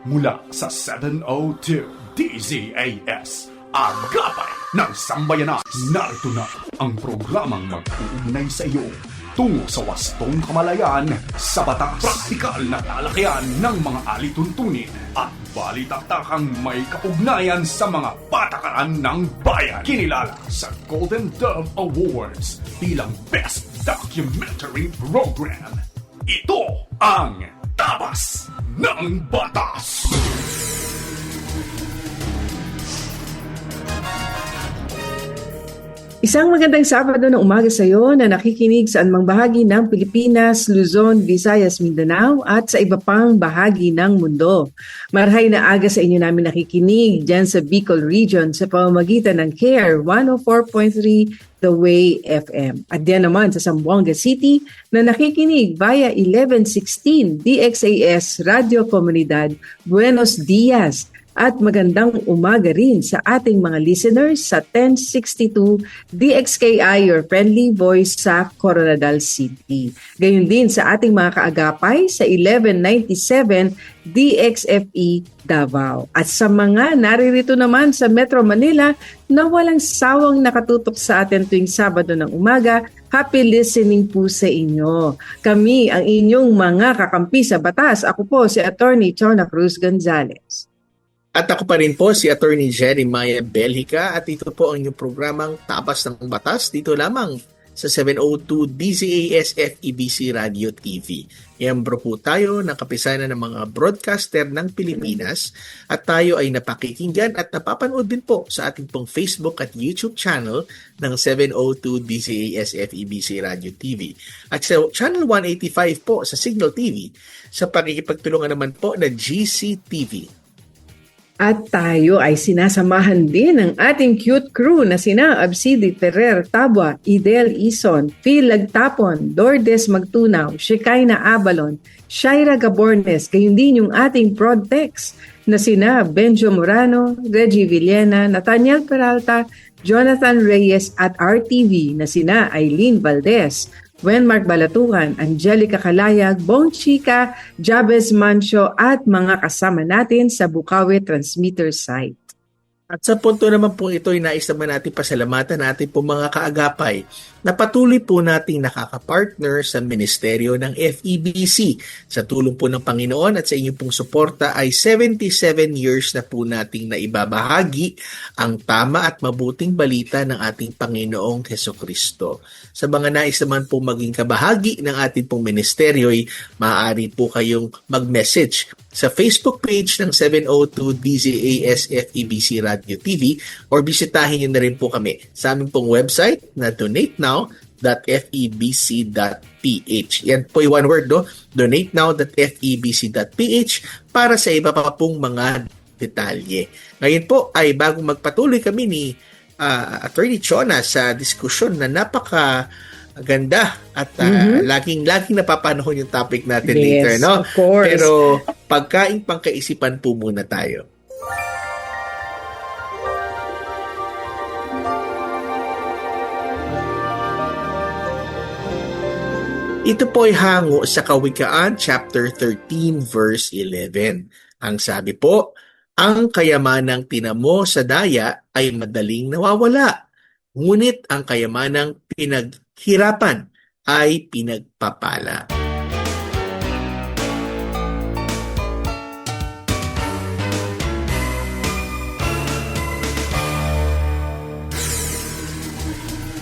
mula sa 702 DZAS, Agapay ng Sambayanan. Narito na ang programang mag-uugnay sa iyo tungo sa wastong kamalayan sa batas. Praktikal na talakayan ng mga alituntunin at balitaktakang may kaugnayan sa mga patakaran ng bayan. Kinilala sa Golden Dove Awards bilang Best Documentary Program. Ito ang Tabas ng Batas. Isang magandang Sabado ng umaga sa iyo na nakikinig sa anumang bahagi ng Pilipinas, Luzon, Visayas, Mindanao at sa iba pang bahagi ng mundo. Marhay na aga sa inyo namin nakikinig dyan sa Bicol Region sa pamamagitan ng CARE 104.3 The Way FM. At diyan naman sa Zamboanga City na nakikinig via 1116 DXAS Radio Comunidad Buenos Dias. At magandang umaga rin sa ating mga listeners sa 1062 DXKI, your friendly voice sa Coronadal City. Gayon din sa ating mga kaagapay sa 1197 DXFE Davao. At sa mga naririto naman sa Metro Manila na walang sawang nakatutok sa atin tuwing Sabado ng umaga, happy listening po sa inyo. Kami ang inyong mga kakampi sa batas. Ako po si Attorney Chona Cruz Gonzalez. At ako pa rin po si Attorney Jeremiah Belhica at ito po ang inyong programang Tabas ng Batas dito lamang sa 702 DZAS FEBC Radio TV. Miyembro po tayo ng kapisanan ng mga broadcaster ng Pilipinas at tayo ay napakikinggan at napapanood din po sa ating pong Facebook at YouTube channel ng 702 DZAS FEBC Radio TV. At sa channel 185 po sa Signal TV sa pakikipagtulungan naman po ng GCTV. At tayo ay sinasamahan din ng ating cute crew na sina Absidi Ferrer Tabua, Idel Ison, Phil Lagtapon, Lourdes Magtunaw, Shekinah Abalon, Shaira Gabornes, gayon din yung ating Prodtex na sina Benjo Morano, Reggie Villena, Nathaniel Peralta, Jonathan Reyes at RTV na sina Eileen Valdez, Wenmark Balatukan, Angelica Calayag, Bong Chica, Jabez Mancio at mga kasama natin sa Bukawi Transmitter Site. At sa punto naman po ito ay nais naman natin pasalamatan natin po mga kaagapay na patuloy po nating nakakapartner sa Ministeryo ng FEBC. Sa tulong po ng Panginoon at sa inyong pong suporta ay 77 years na po nating naibabahagi ang tama at mabuting balita ng ating Panginoong Hesukristo. Sa mga nais naman po maging kabahagi ng ating pong ministeryo ay maaari po kayong mag-message sa Facebook page ng 702 DZAS FEBC Radio TV or bisitahin nyo na rin po kami sa aming pong website na donatenow.febc.ph. Yan po yung one word, no? donatenow.febc.ph para sa iba pa pong mga detalye. Ngayon po ay bago magpatuloy kami ni Attorney Chona sa diskusyon na napaka ganda at laging napapanahon yung topic natin later, no? Of course. Pero pagkaing pangkaisipan po muna tayo. Ito po ay hango sa Kawikaan chapter 13 verse 11. Ang sabi po, ang kayamanang tinamo sa daya ay madaling nawawala. Ngunit ang kayamanang pinaghirapan ay pinagpapala.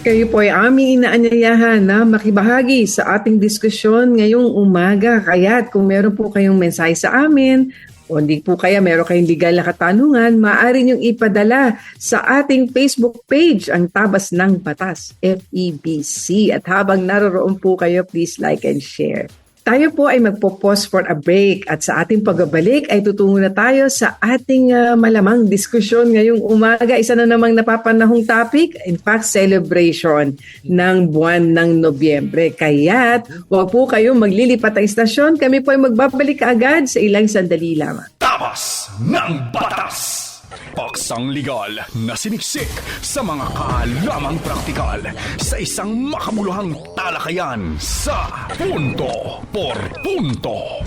Kayo po ay aming inaanyayahan na makibahagi sa ating diskusyon ngayong umaga. Kaya't kung meron po kayong mensahe sa amin o hindi po kaya meron kayong legal na katanungan, maaari niyong ipadala sa ating Facebook page, ang Tabas ng Batas, FEBC. At habang naroroon po kayo, please like and share. Tayo po ay magpo-pause for a break at sa ating pagbabalik ay tutungo na tayo sa ating malamang diskusyon ngayong umaga. Isa na namang napapanahong topic, in fact, celebration ng buwan ng Nobyembre. Kaya't huwag po kayong maglilipat ang istasyon. Kami po ay magbabalik agad sa ilang sandali lamang. Tabas ng Batas! Paksang legal na siniksik sa mga kaalamang praktikal sa isang makabuluhang talakayan sa Punto por Punto.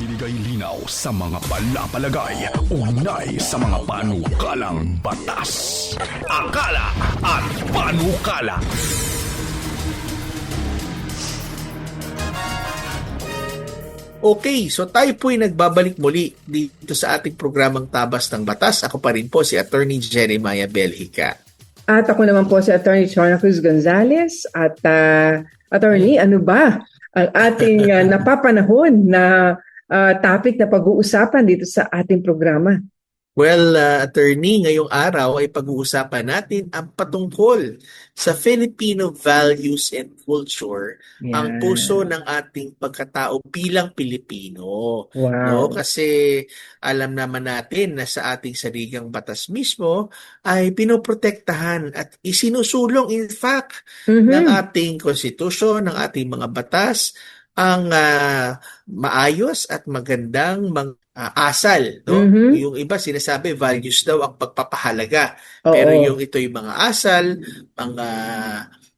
Ibibigay linaw sa mga palapalagay, ugnay sa mga panukalang batas. Akala at panukala. Okay, so tayo po'y nagbabalik muli dito sa ating programang Tabas ng Batas. Ako pa rin po si Attorney Jeremiah Belhica. At ako naman po si Attorney Chona Cruz Gonzalez. At Attorney, ano ba ang ating napapanahon na topic na pag-uusapan dito sa ating programa? Well, Attorney, ngayong araw ay pag-uusapan natin ang patungkol sa Filipino values and culture, ang puso ng ating pagkatao bilang Pilipino. Wow. No? Kasi alam naman natin na sa ating saligang batas mismo ay pinoprotektahan at isinusulong in fact ng ating konstitusyon, ng ating mga batas, ang maayos at magandang asal, no? Yung iba sinasabi values daw ang pagpapahalaga. Pero yung ito yung mga asal, mga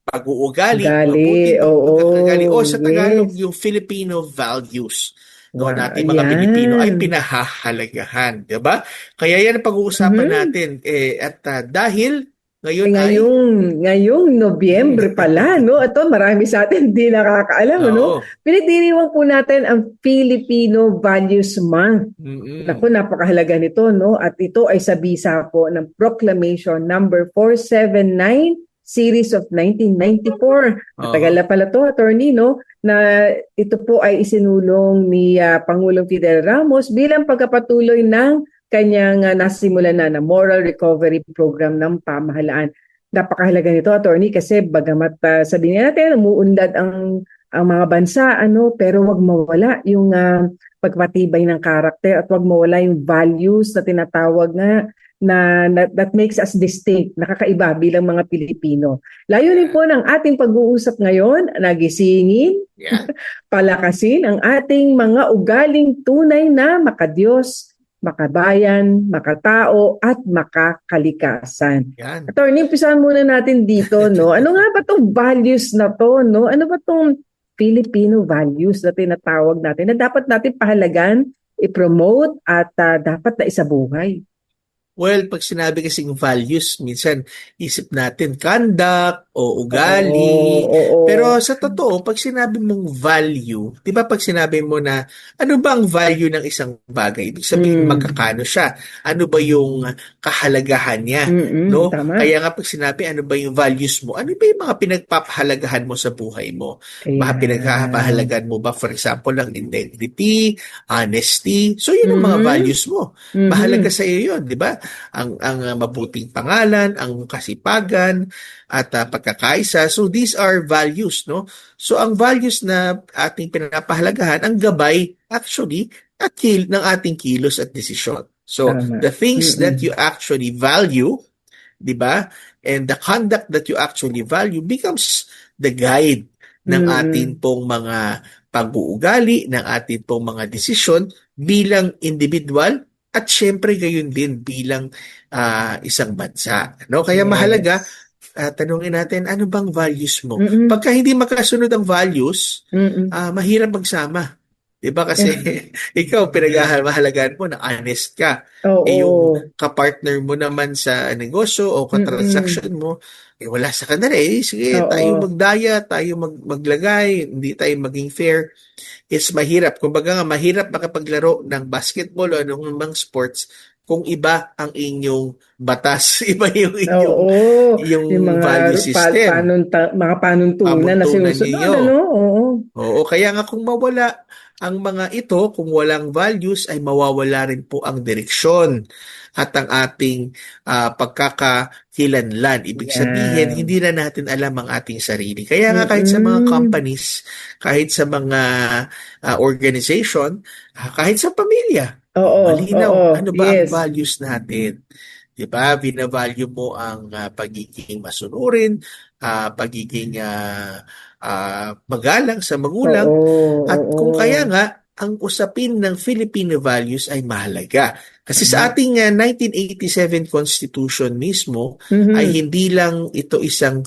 pag-uugali, mabuting pagkakagaling. O sa Tagalog, yung Filipino values. No, natin mga Pilipino ay pinahahalagahan, 'di ba? Kaya yan ang pag-uusapan natin at dahil ngayong Nobyembre pala, no? Ito, marami sa atin hindi nakakaalam, no? Pinagdiriwang po natin ang Filipino Values Month. Naku, napakahalaga nito, no? At ito ay sa bisa po ng Proclamation number 479, Series of 1994. Matagal na pala to, Attorney, no? Na ito po ay isinulong ni Pangulong Fidel Ramos bilang pagkapatuloy ng kanyang nasimulan na moral recovery program ng pamahalaan. Napakahalaga nito, Attorney, kasi bagamat sabihin natin umuunlad ang mga bansa, pero wag mawala yung pagpatibay ng karakter at wag mawala yung values na tinatawag na that makes us distinct, nakakaiba bilang mga Pilipino. Layunin po ng ating pag-uusap ngayon, nagisingin, palakasin ang ating mga ugaling tunay na makadiyos, makabayan, makatao, at makakalikasan. Attorney, umpisahan muna natin dito, no? Ano nga ba itong values na to, no? Ano ba itong Filipino values na tinatawag natin na dapat natin pahalagan, i-promote, at dapat na isabuhay? Well, pag sinabi kasing values, minsan isip natin conduct o ugali. Pero sa totoo, pag sinabi mong value, di ba pag sinabi mo na ano ba ang value ng isang bagay? Ibig sabihin magkakano siya? Ano ba yung kahalagahan niya? No? Tama. Kaya nga pag sinabi ano ba yung values mo, ano ba yung mga pinagpapahalagahan mo sa buhay mo? Mga pinagpapahalagahan mo ba, for example, ang integrity, honesty? So yun ang mga values mo. Mahalaga sa iyo yun, di ba? Ang mabuting pangalan, ang kasipagan at pagkakaisa. So these are values, no? So ang values na ating pinapahalagahan, ang gabay actually ng ating kilos at desisyon. So the things that you actually value, 'di ba? And the conduct that you actually value becomes the guide ng ating pong mga pag-uugali, ng ating pong mga desisyon bilang individual. At syempre gayon din bilang isang bansa. No? Kaya mahalaga, tanungin natin, ano bang values mo? Pagka hindi makasunod ang values, mahirap magsama. Diba? Kasi ikaw, pinagmahalagaan mo na honest ka. Yung kapartner mo naman sa negosyo o katransaction mo, wala sa kanila sige, tayo magdaya, tayo maglagay, hindi tayo maging fair. It's mahirap. Kumbaga nga, mahirap makapaglaro ng basketball o anong sports kung iba ang inyong batas, iba yung inyong yung value system. Mga panuntunan na sinusunod. Oo, kaya nga kung mawala ang mga ito, kung walang values, ay mawawala rin po ang direksyon at ang ating pagkakakilanlan. Ibig sabihin, hindi na natin alam ang ating sarili. Kaya nga kahit sa mga companies, kahit sa mga organization, kahit sa pamilya, malinaw, ano ba ang values natin? Diba? Binavalue mo ang pagiging masunurin, pagiging magalang sa magulang. At kung kaya nga, ang usapin ng Filipino values ay mahalaga. Kasi sa ating 1987 Constitution mismo, ay hindi lang ito isang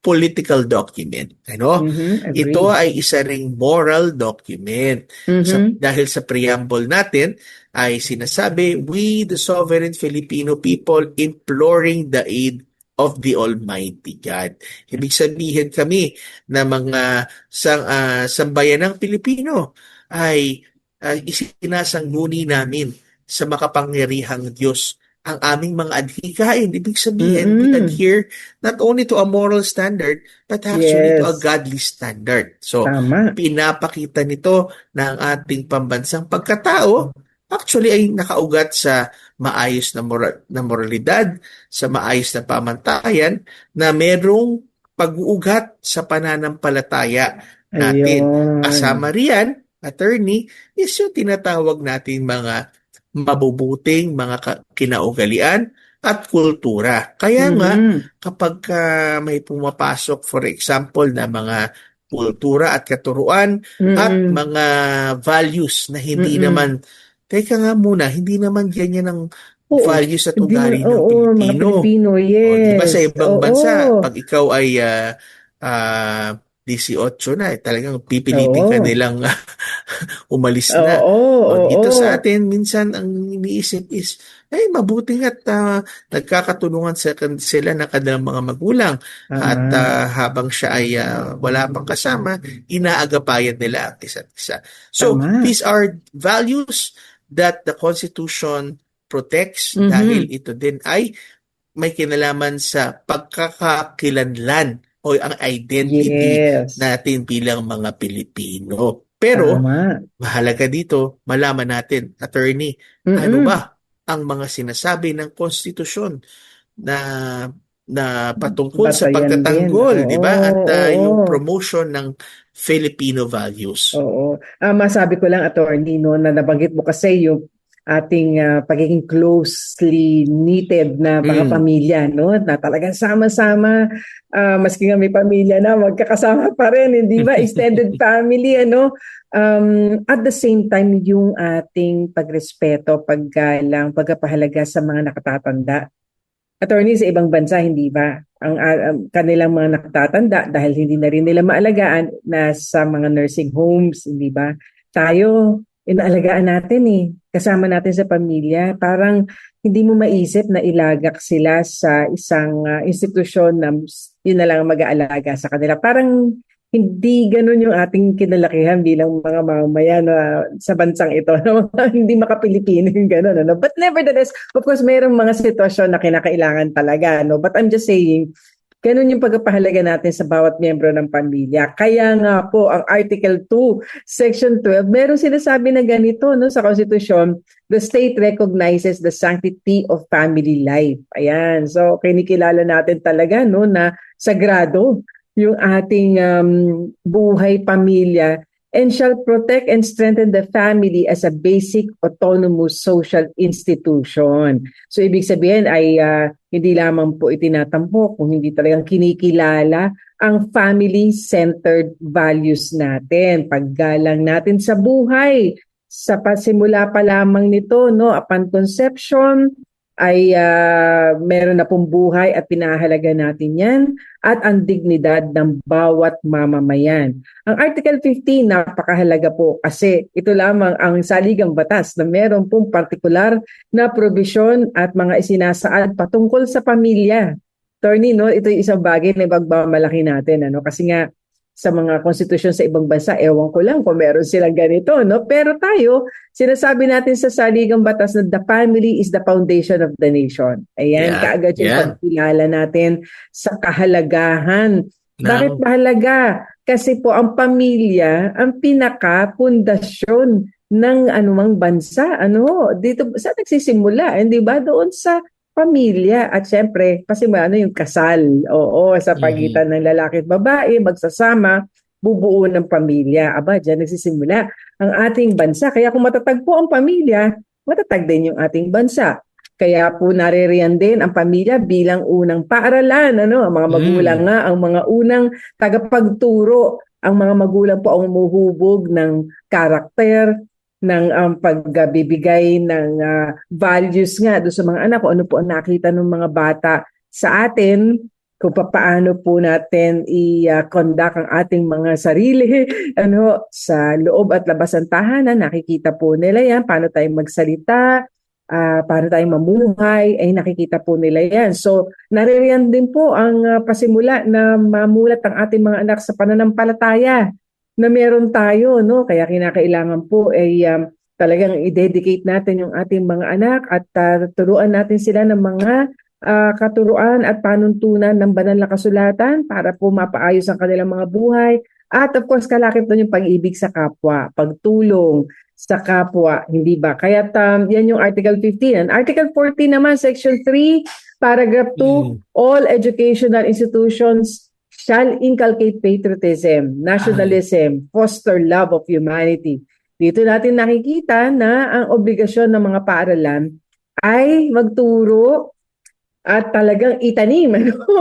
political document. Ano? Agree. Ito ay isa ring moral document. Dahil sa preamble natin ay sinasabi, we the sovereign Filipino people imploring the aid of the Almighty God. Ibig sabihin kami na mga sambayanang Pilipino ay isinasangguni namin sa makapangyarihang Diyos ang aming mga adhikain. Ibig sabihin, we adhere not only to a moral standard, but actually to a godly standard. So, Tama. pinapakita nito na ang ating pambansang pagkatao actually ay nakaugat sa maayos na moralidad, sa maayos na pamantayan, na merong pag-uugat sa pananampalataya natin. Ayun. Kasama riyan, attorney, is yung tinatawag natin mga mabubuting mga kinaugalian at kultura. Kaya nga, kapag may pumapasok, for example, na mga kultura at katuruan at mga values na hindi naman, teka nga muna, hindi naman ganyan ang values at ugali ng Pilipino. Mga Pilipino, yes. O, diba sa ibang bansa, pag ikaw ay 18 na, talagang pipilitin ka nilang umalis na. Dito sa atin, minsan ang iniisip is, mabuting at nagkakatulungan sila ng kanilang mga magulang. At habang siya ay wala pang kasama, inaagapayan nila ang isa't isa. So, these are values that the Constitution protects dahil ito din ay may kinalaman sa pagkakakilanlan o ang identity natin bilang mga Pilipino. Pero, mahalaga dito, malaman natin, attorney, ano ba ang mga sinasabi ng konstitusyon na patungkol sa pagtatanggol, di ba? At yung promotion ng Filipino values. Oo. Masabi ko lang, attorney, no, na nabanggit mo kasi yung ating pagiging closely knitted na mga pamilya, no? Na talagang sama-sama, maski nga may pamilya na, magkakasama pa rin, hindi ba? Extended family, ano? At the same time, yung ating pagrespeto, paggalang, pagpapahalaga sa mga nakatatanda. Attorney, sa ibang bansa, hindi ba? Ang kanilang mga nakatatanda, dahil hindi na rin nila maalagaan, nasa mga nursing homes, hindi ba? Tayo, inaalagaan natin kasama natin sa pamilya. Parang hindi mo maisip na ilagak sila sa isang institusyon na yun na lang mag-aalaga sa kanila. Parang hindi ganun yung ating kinalakihan bilang mga mamamayan sa bansang ito. Hindi makapilipino yung ganun. Ano? But nevertheless, of course, mayroong mga sitwasyon na kinakailangan talaga. No? But I'm just saying, ganun yung pagpapahalaga natin sa bawat miyembro ng pamilya. Kaya nga po, ang Article 2, Section 12, meron sinasabi na ganito sa Constitution, the state recognizes the sanctity of family life. Ayan. So, kinikilala natin talaga na sagrado yung ating buhay pamilya and shall protect and strengthen the family as a basic autonomous social institution. So ibig sabihin ay hindi lamang po itinatampo kung hindi talagang kinikilala ang family-centered values natin. Paggalang natin sa buhay, sa pasimula pa lamang nito, upon conception, ay meron na pong buhay at pinahalaga natin yan at ang dignidad ng bawat mamamayan. Ang Article 15, napakahalaga po kasi ito lamang ang saligang batas na meron pong partikular na provision at mga isinasaad patungkol sa pamilya. Attorney, ito yung isang bagay na pagmamalaki natin. Kasi nga sa mga konstitusyon sa ibang bansa, ewan ko lang kung meron silang ganito. Pero tayo, sinasabi natin sa saligang batas na the family is the foundation of the nation. Ayan, kaagad yung pagkilala natin sa kahalagahan. Bakit mahalaga? Kasi po ang pamilya, ang pinaka-pundasyon ng anumang bansa. Dito sa nagsisimula, hindi ba? Doon sa pamilya at syempre pasimula yung kasal. Sa pagitan ng lalaki at babae, magsasama, bubuo ng pamilya. Diyan nagsisimula ang ating bansa. Kaya kung matatag po ang pamilya, matatag din yung ating bansa. Kaya po naririyan din ang pamilya bilang unang paaralan. Ang mga magulang nga, ang mga unang tagapagturo. Ang mga magulang po ang umuhubog ng karakter, ng pagbibigay ng values nga doon sa mga anak, kung ano po ang nakita ng mga bata sa atin kung paano po natin i-conduct ang ating mga sarili sa loob at labas ng tahanan. Nakikita po nila yan, paano tayo magsalita, paano tayo mamuhay, ay nakikita po nila yan. So, naririyan din po ang pasimula na mamulat ang ating mga anak sa pananampalataya na meron tayo, no? Kaya kinakailangan po ay talagang i-dedicate natin yung ating mga anak at turuan natin sila ng mga katuruan at panuntunan ng banal na kasulatan para po mapaayos ang kanilang mga buhay. At of course, kalakip doon yung pag-ibig sa kapwa, pagtulong sa kapwa, hindi ba? Kaya yan yung Article 15. And Article 14 naman, Section 3, Paragraph 2, all educational institutions shall inculcate patriotism, nationalism, foster love of humanity. Dito natin nakikita na ang obligasyon ng mga paaralan ay magturo at talagang itanim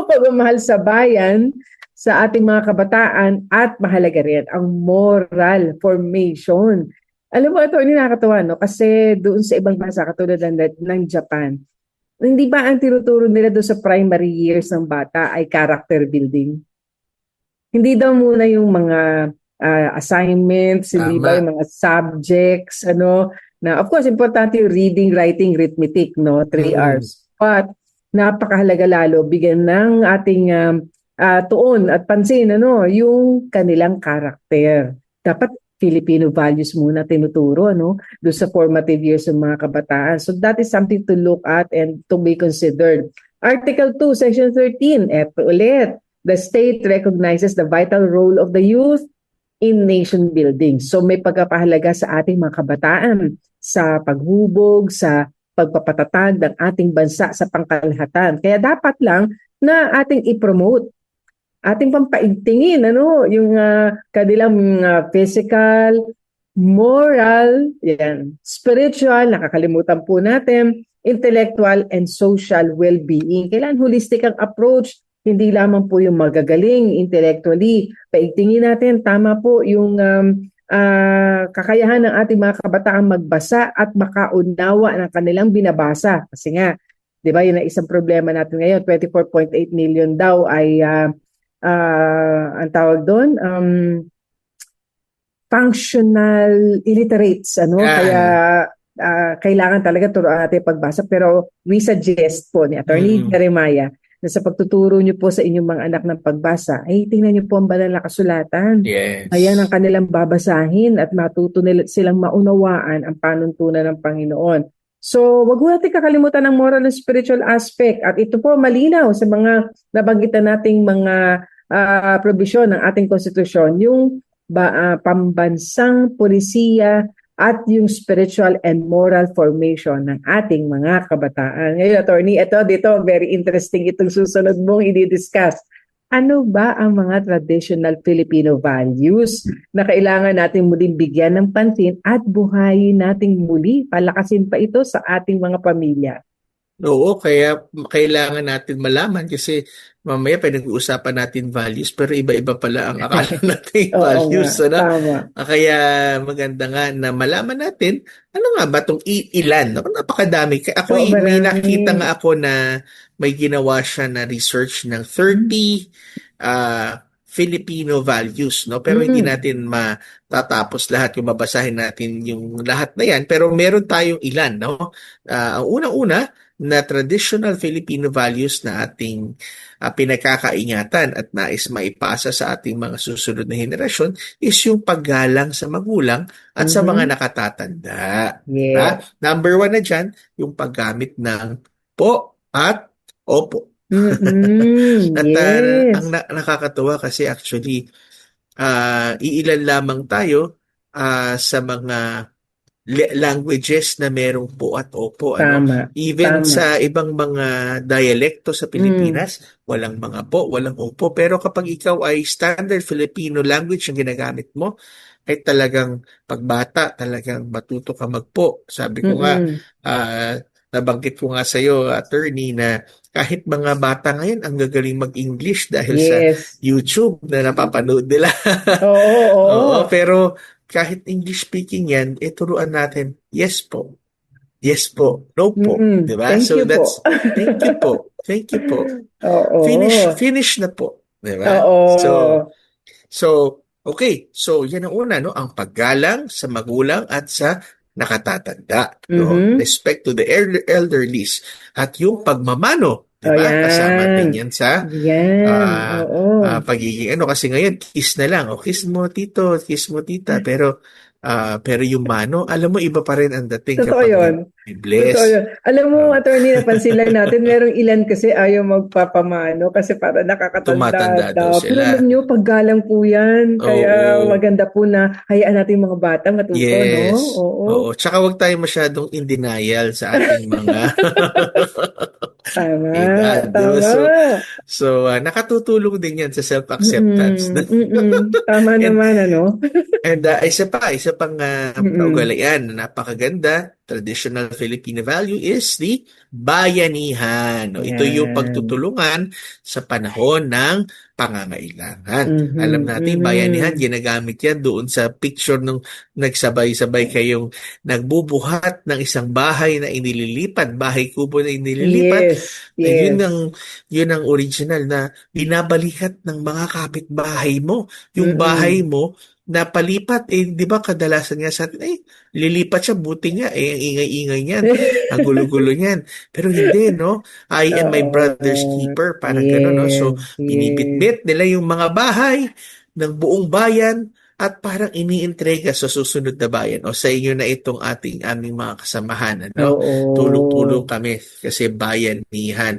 pagmamahal sa bayan sa ating mga kabataan at mahalaga rin ang moral formation. Alam mo, ito nakakatawa, no? Kasi doon sa ibang bansa katulad ng Japan, hindi ba ang tinuturo nila doon sa primary years ng bata ay character building? Hindi daw muna yung mga assignments, hindi ba yung mga subjects, na of course, importante yung reading, writing, arithmetic, no? 3 hours. But napakahalaga lalo bigyan ng ating tuon at pansin yung kanilang karakter. Dapat Filipino values muna tinuturo doon sa formative years ng mga kabataan. So that is something to look at and to be considered. Article 2, Section 13, eto ulit. The state recognizes the vital role of the youth in nation building. So may pagpapahalaga sa ating mga kabataan sa paghubog, sa pagpapatatag ng ating bansa sa pangkalahatan. Kaya dapat lang na ating i-promote, ating pampaigtingin yung kanilang physical, moral, spiritual, nakakalimutan po natin, intellectual and social well-being. Kailangan holistic ang approach, hindi lamang po yung magagaling intellectually. Paigtingin natin, tama po yung kakayahan ng ating mga kabataang magbasa at makaunawa ng kanilang binabasa. Kasi nga, di ba, yun ang isang problema natin ngayon, 24.8 million daw ay, ang tawag doon, functional illiterates. Kaya kailangan talaga turuan natin pagbasa. Pero we suggest po ni Attorney Jeremiah na sa pagtuturo niyo po sa inyong mga anak ng pagbasa, ay tingnan niyo po ang banal na kasulatan. Yes. Ayan ang kanilang babasahin at matuto nila silang maunawaan ang panuntunan ng Panginoon. So, wag natin kakalimutan ang moral and spiritual aspect. At ito po malinaw sa mga nabanggitan nating mga probisyon ng ating konstitusyon, yung pambansang polisiya at yung spiritual and moral formation ng ating mga kabataan. Ngayon, Attorney, dito, very interesting itong susunod mong i-discuss. Ano ba ang mga traditional Filipino values na kailangan natin muling bigyan ng pansin at buhayin nating muli, palakasin pa ito sa ating mga pamilya? Oo, kaya kailangan natin malaman kasi mamaya pinag-uusapan natin values pero iba-iba pala ang akala natin values. Kaya maganda nga na malaman natin ano nga ba itong ilan. Napakadami. Ako may nakita nga ako na may ginawa siya na research ng 30 Filipino values, no? Pero hindi natin matatapos lahat yung mabasahin natin yung lahat na yan. Pero meron tayong ilan, no? Ang unang-una na traditional Filipino values na ating pinagkakaingatan at nais maipasa sa ating mga susunod na henerasyon is yung paggalang sa magulang at sa mga nakatatanda. Yeah. Number 1 na dyan, yung paggamit ng po at opo. At yes. ang nakakatuwa kasi actually iilan lamang tayo sa mga languages na merong po at opo. Even sa ibang mga dialekto sa Pilipinas, walang mga po, walang opo. Pero kapag ikaw ay standard Filipino language ang ginagamit mo, ay talagang pagbata, talagang matuto ka magpo. Sabi ko nga, nabanggit ko nga sa iyo, Attorney, na kahit mga bata ngayon ang gagaling mag-English dahil sa YouTube na napapanood nila. Oo. Pero kahit English speaking yan, turuan natin, yes po. Yes po. No po. Mm-mm. 'Di ba? Thank So you po. thank you po. Thank you po. Oo. Finish na po. 'Di ba? So, Oo. okay. So, yan ang una, no? Ang paggalang sa magulang at sa nakatatanda, no? Mhm. Respect to the elderlies. At yung pagmamano, di O ba? Kasama yan. din yan sa Yan. ah, Oo. pagiging ano. Kasi ngayon, kiss na lang. O, kiss mo tito, kiss mo tita. Pero yung mano, alam mo, iba pa rin ang dating Totoo kapag yun. Totoo nag-bless. yun. Alam mo, No? attorney, napansin lang natin, merong ilan kasi ayaw magpapamano kasi para nakakatanda Tumatanda daw daw. Pero alam sila. nyo, paggalang po yan. Kaya Oo. maganda po na hayaan natin mga bata matuto, no? Yes. Oo. Oo. Tsaka huwag tayo masyadong in denial sa ating mga Tama. edad. Di ba? Tama. So, nakatutulong din yan sa self-acceptance. Mm-mm. Mm-mm. Tama and naman, ano? isa pang Mm-mm. kaugalian na napakaganda, traditional Filipino value is the bayanihan. No? Ito yung Yan. pagtutulungan sa panahon ng pangangailangan. Alam Mhm. natin, bayanihan, Mhm. ginagamit yan doon sa picture nung nagsabay-sabay kayong nagbubuhat ng isang bahay na inililipat, bahay kubo na inililipat. Yes. Yun Yes. ang, yun ang original na binabalikat ng mga kapitbahay mo. Yung bahay Mm-mm. mo, napalipat, di ba kadalasan nga sa atin, lilipat siya, buti nga, ang ingay-ingay niyan, ang gulo-gulo niyan. Pero hindi, no? I am my brother's Oo. keeper, parang gano'n, no? So, Yes. Yes. binibitbit nila yung mga bahay ng buong bayan at parang iniintrega sa susunod na bayan. O sa inyo na itong aming mga kasamahan, ano? Tulong-tulong Oo. kami kasi bayanihan.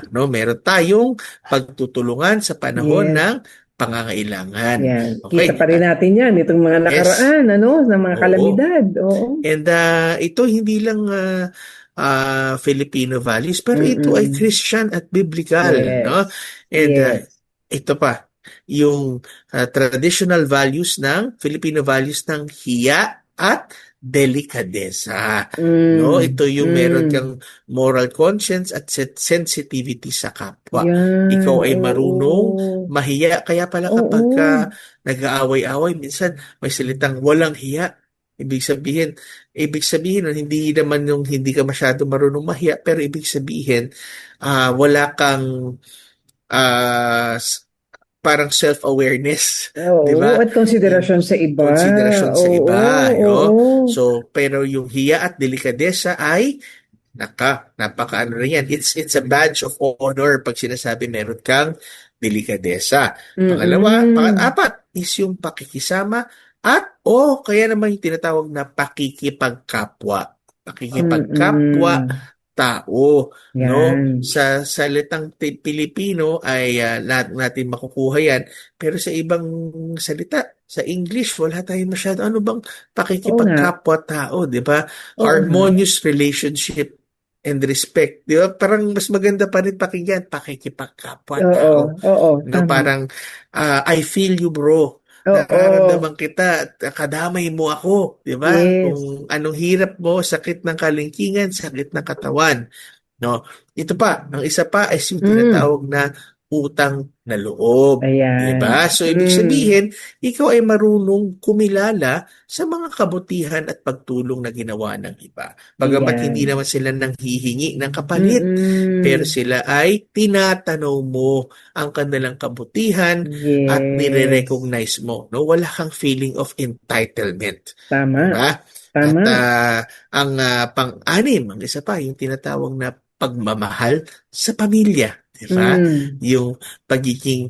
No, meron tayong pagtutulungan sa panahon Yes. ng pangangailangan. Yan. Kita Okay. pa rin natin yan. Itong mga Yes. nakaraan, ano? Ng mga Oo. kalamidad. Oo. And ito hindi lang Filipino values, pero ito ay Mm-mm. Christian at biblical, no? Yes. And Yes. ito pa, yung traditional values ng Filipino values ng hiya at delikadesa. No, Mm. ito yung meron Mm. kang moral conscience at sensitivity sa kapwa. Yan. Ikaw ay marunong Oo. mahiya. Kaya pala kapag Oo. nag-aaway-away, minsan may salitang walang hiya. Ibig sabihin nun, hindi naman yung hindi ka masyado marunong mahiya, pero ibig sabihin, wala kang ah, s- parang self-awareness, 'di Oo. ba? At konsiderasyon sa iba. Konsiderasyon sa Oo. iba, yo. Oo. So, pero yung hiya at delikadesa ay napakaano rin yan. It's a badge of honor pag sinasabi meron kang delikadesa. Pangalawa, Mm-mm. apat is yung pakikisama at kaya naman yung tinatawag na pakikipagkapwa. Pakikipagkapwa Mm-mm. tao, no? Yan. Sa salitang Pilipino ay lahat natin makukuha yan. Pero sa ibang salita, sa English, wala tayong masyado. Ano bang Oo nga. pakikipagkapwa tao, di ba? Oo nga. Harmonious relationship and respect. Di ba? Parang mas maganda pa rin pakinggan, pakikipagkapwa Oo. tao. Oo. No, Tama. parang, I feel you, bro. Oo. Nararamdaman kita at kadamay mo ako, di ba? Yes. Kung anong hirap mo, sakit ng kalingkingan, sakit ng katawan. No? Ito pa, ang isa pa ay yung Mm. tinatawag na utang na loob. Di ba? Ayan. So, ibig Mm. sabihin, ikaw ay marunong kumilala sa mga kabutihan at pagtulong na ginawa ng iba. Bagamat hindi Ayan. naman sila nanghihingi ng kapalit, pero Mm-mm. sila ay tinatanaw mo ang kanilang kabutihan at Yes. nire-recognize mo. No? Wala kang feeling of entitlement. Tama. Diba? At Tama. ang pang-anim, ang isa pa, yung tinatawag na pagmamahal sa pamilya. Diba? Mm. Yung pagiging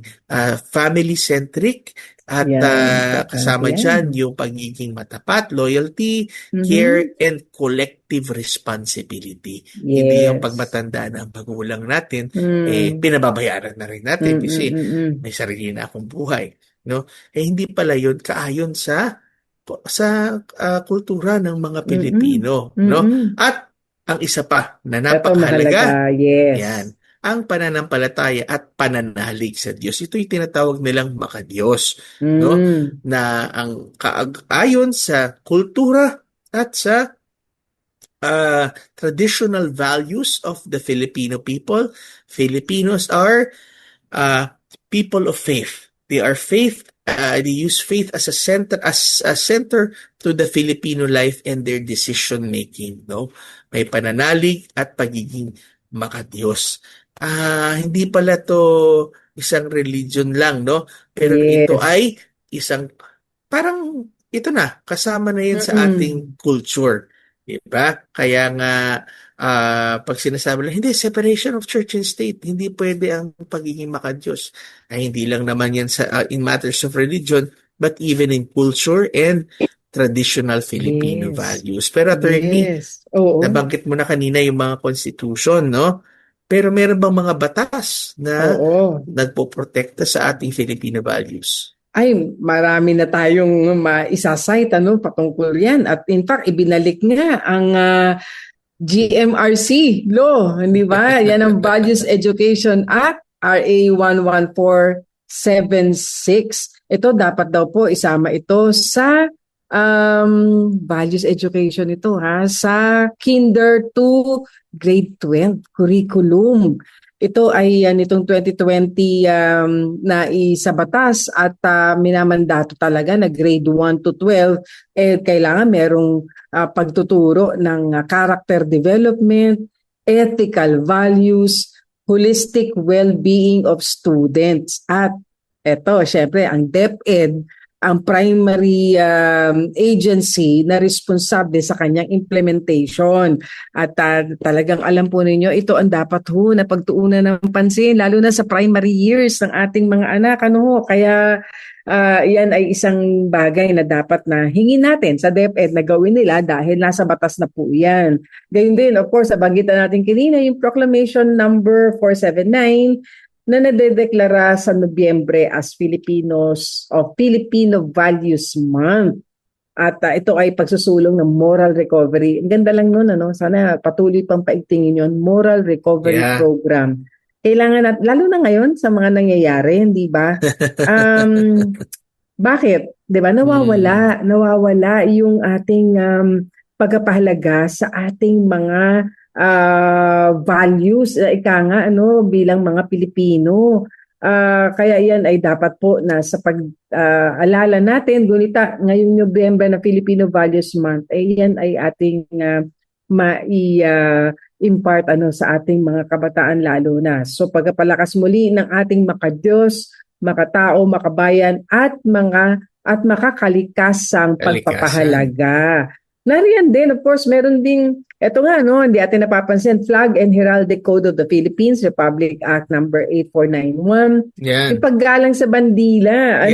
family-centric at Yan. Importante kasama yan. dyan yung pagiging matapat, loyalty, Mhm. care, and collective responsibility. Hindi yung Yes. pagmatanda na ang magulang natin, Mm. pinababayaran na rin natin kasi Mm-mm-mm. may sarili na akong buhay. No? Hindi pala yun kaayon sa kultura ng mga Mm-mm. Pilipino. No? Mm-mm. At ang isa pa na Ito napakahalaga, mahalaga. Yes. yan, ang pananampalataya at pananalig sa Diyos. Ito yung tinatawag nilang makadiyos, no? Mm. Na ang ayon sa kultura at sa traditional values of the Filipino people, Filipinos are people of faith. They are faith They use faith as a center to the Filipino life and their decision making, no? May pananalig at pagiging makadiyos. Hindi pala to isang religion lang, no? Pero ito Yes. ay isang parang ito na kasama na yun sa Mm-mm. ating culture, diba? Kaya nga pag sinasabi lang, hindi, separation of church and state, hindi pwede ang pagiging makadiyos. Ay hindi lang naman yan sa in matters of religion, but even in culture and traditional Filipino Yes. values. Pero attorney, Yes. Oo. nabanggit mo na kanina yung mga constitution, no? Pero meron bang mga batas na Oo. nagpoprotekta sa ating Filipino values? Ay, marami na tayong maisasite patungkol yan. At in fact, ibinalik nga ang GMRC law, hindi ba? Yan ang Values Education Act, RA 11476. Ito, dapat daw po isama ito sa values education ito sa kinder to grade 12 curriculum. Ito ay nitong 2020 na isa batas at minamandato talaga na grade 1 to 12 kailangan merong pagtuturo ng character development, ethical values, holistic well-being of students. At ito, syempre, ang DepEd, ang primary agency na responsable sa kanyang implementation. At talagang alam po ninyo, ito ang dapat na pagtuunan ng pansin, lalo na sa primary years ng ating mga anak. Kaya yan ay isang bagay na dapat na hingin natin sa DepEd na gawin nila dahil nasa batas na po yan. Gayun din, of course, nabanggit natin kanina yung Proclamation number 479 na nadedeklara sa Nobyembre as Filipino Values Month. At ito ay pagsusulong ng moral recovery. Ang ganda lang nun, sana patuloy pang paigtingin yun, moral recovery program. Kailangan lalo na ngayon sa mga nangyayari, hindi ba? Bakit? 'Di ba? Nawawala yung ating pagpapahalaga sa ating mga values, bilang mga Pilipino. Kaya yan ay dapat po na sa pag-alala natin, gunita ngayong Nobyembre na Filipino Values Month, yan ay ating impart sa ating mga kabataan lalo na. So pagpapalakas muli ng ating makadiyos, makatao, makabayan at makakalikasang pagpapahalaga. Nariyan din, of course, meron ding, eto nga, hindi atin napapansin, Flag and Heraldic Code of the Philippines, Republic Act number 8491. Yan. Yung paggalang sa bandila,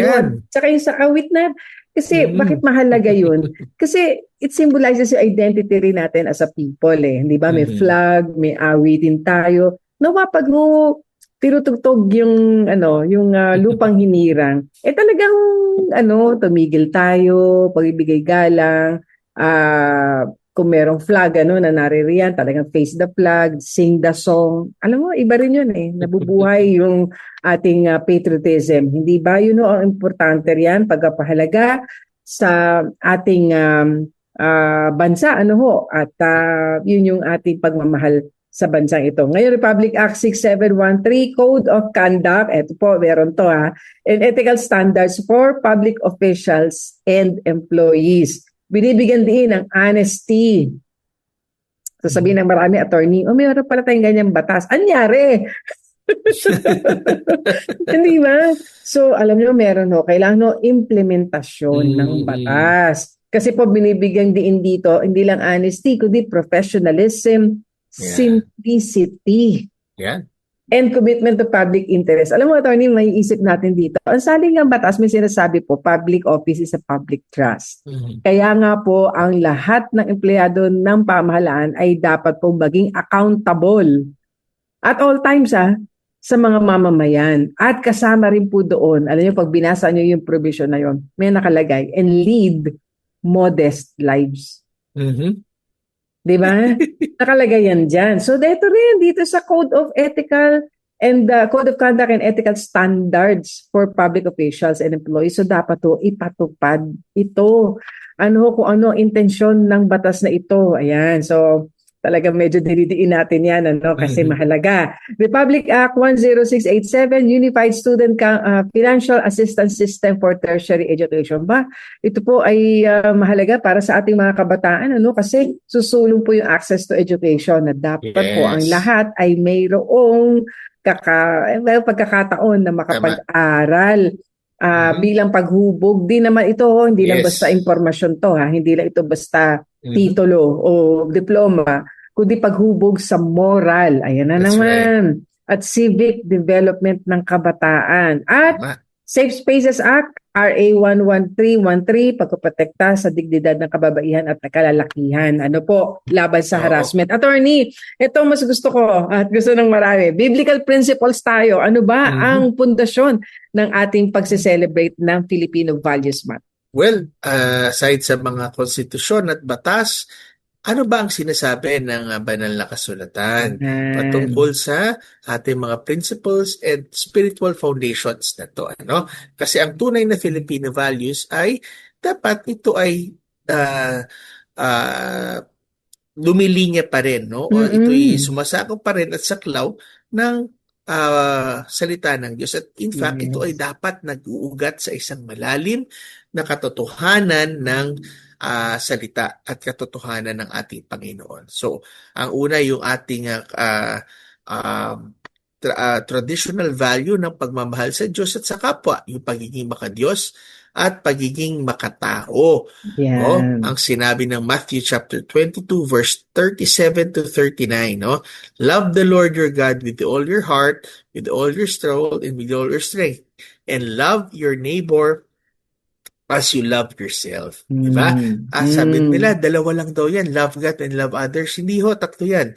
tsaka yung sa kawit na, kasi bakit mahalaga yun? Kasi it symbolizes yung identity rin natin as a people hindi ba? May flag, may awitin tayo. Nawapag mo tirutugtog yung lupang hinirang. Talagang tumigil tayo, pagbibigay galang. Kung merong flag na naririyan, talagang face the flag, sing the song. Alam mo, iba rin yun nabubuhay yung ating patriotism. Hindi ba? Ang importante riyan, pagpapahalaga sa ating bansa. At yun yung ating pagmamahal sa bansang ito. Ngayon, Republic Act 6713, Code of Conduct, ito po, meron to and ethical standards for public officials and employees. Binibigyan din ng honesty. So sabihin ng marami attorney, mayroon pala tayong ganyang batas. Anyari? Hindi ba? So alam niyo meron kailangan implementasyon ng batas. Kasi po binibigyan din dito, hindi lang honesty, kundi professionalism, simplicity. And commitment to public interest. Alam mo, attorney, may isip natin dito. Ang saling ng batas, may sinasabi po, public office is a public trust. Kaya nga po, ang lahat ng empleyado ng pamahalaan ay dapat po maging accountable at all times sa mga mamamayan. At kasama rin po doon, alam niyo, pag binasa niyo yung provision na yon, may nakalagay, and lead modest lives. Diba? Nakalagay yan dyan. So, dito sa Code of Ethical and Code of Conduct and Ethical Standards for Public Officials and Employees. So, dapat ipatupad ito. Kung ano intensyon ng batas na ito. Ayan. So, Talagang medyo dinidiin natin yan, ano, kasi Mhm. mahalaga. Republic Act 10687, Unified Student Financial Assistance System for Tertiary Education ba? Ito po ay mahalaga para sa ating mga kabataan, ano, kasi susulong po yung access to education na dapat po ang Yes. lahat ay mayroong pagkakataon na Tama. makapag-aral. Mhm. Bilang paghubog, di naman ito, hindi lang basta Yes. impormasyon to, ha, hindi lang ito basta Mhm. titulo o diploma, kundi paghubog sa moral. Ayan na That's right. naman. At civic development ng kabataan. At Tama. Safe Spaces Act, RA 11313, pagpaprotekta sa dignidad ng kababaihan at kalalakihan. Ano po, laban sa Oo. harassment. Attorney, ito mas gusto ko at gusto ng marami. Biblical principles tayo. Ano ba Mhm. ang pundasyon ng ating pagse-celebrate ng Filipino Values Month? Well, aside sa mga konstitusyon at batas, ano ba ang sinasabi ng banal na kasulatan patungkol Yan. sa ating mga principles and spiritual foundations na to, ano? Kasi ang tunay na Filipino values ay dapat ito ay ah, ah, lumilinya pa rin, no? O ito'y Mm-mm. sumasakop pa rin at saklaw ng salita ng Diyos. At in fact, ito ay Yes. dapat nag-uugat sa isang malalim na katotohanan ng salita at katotohanan ng ating Panginoon. So, ang una yung ating traditional value ng pagmamahal sa Diyos at sa kapwa, yung pagiging makadiyos at pagiging makatao. Oh, ang Yan. sinabi ng Matthew chapter 22 verse 37 to 39, no? Love the Lord your God with all your heart, with all your soul, and with all your strength, and love your neighbor as you love yourself. Diba? Mm. Sabi nila, Mm. dalawa lang daw yan. Love God and love others. Hindi ho, tatlo yan.